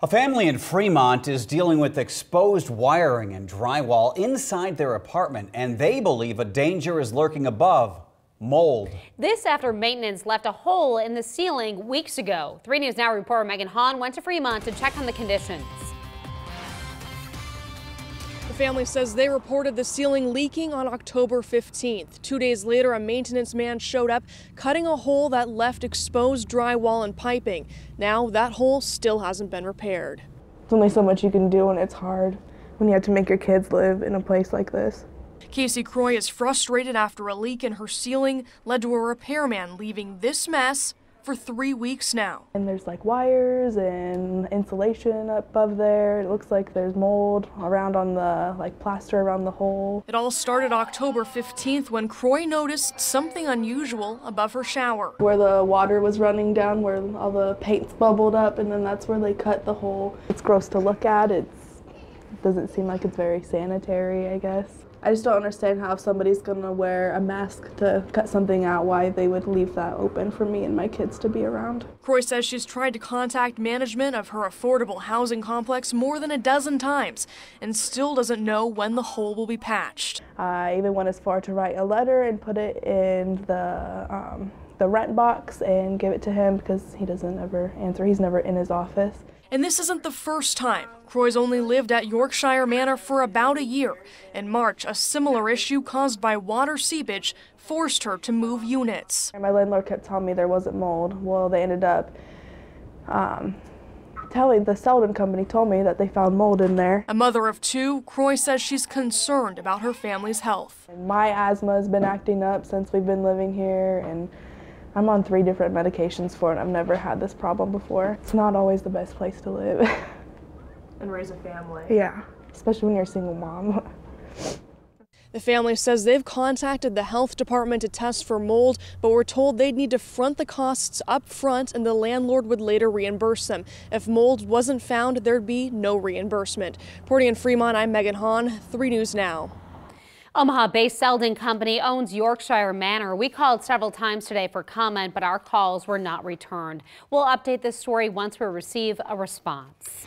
A family in Fremont is dealing with exposed wiring and drywall inside their apartment, and they believe a danger is lurking above: mold. This after maintenance left a hole in the ceiling weeks ago. 3 News Now reporter Megan Hahn went to Fremont to check on the conditions. The family says they reported the ceiling leaking on October 15th. 2 days later, a maintenance man showed up, cutting a hole that left exposed drywall and piping. Now that hole still hasn't been repaired. There's only so much you can do, and it's hard when you have to make your kids live in a place like this. Casey Croy is frustrated after a leak in her ceiling led to a repairman leaving this mess for 3 weeks now. And there's like wires and insulation above there. It looks like there's mold around on the plaster around the hole. It all started October 15th when Croy noticed something unusual above her shower. Where the water was running down, where all the paint's bubbled up, and then that's where they cut the hole. It's gross to look at. It doesn't seem like it's very sanitary, I guess. I just don't understand how if somebody's gonna wear a mask to cut something out, why they would leave that open for me and my kids to be around. Croy says she's tried to contact management of her affordable housing complex more than a dozen times and still doesn't know when the hole will be patched. I even went as far to write a letter and put it in the rent box and give it to him because he doesn't ever answer. He's never in his office. And this isn't the first time. Croy's only lived at Yorkshire Manor for about a year. In March, a similar issue caused by water seepage forced her to move units. My landlord kept telling me there wasn't mold. Well, they ended up the Selden company told me that they found mold in there. A mother of 2, Croy says she's concerned about her family's health. My asthma has been acting up since we've been living here, and I'm on 3 different medications for it. I've never had this problem before. It's not always the best place to live. And raise a family. Yeah, especially when you're a single mom. The family says they've contacted the health department to test for mold, but were told they'd need to front the costs up front and the landlord would later reimburse them. If mold wasn't found, there'd be no reimbursement. Reporting in Fremont, I'm Megan Hahn, 3 News Now. Omaha-based Selden Company owns Yorkshire Manor. We called several times today for comment, but our calls were not returned. We'll update this story once we receive a response.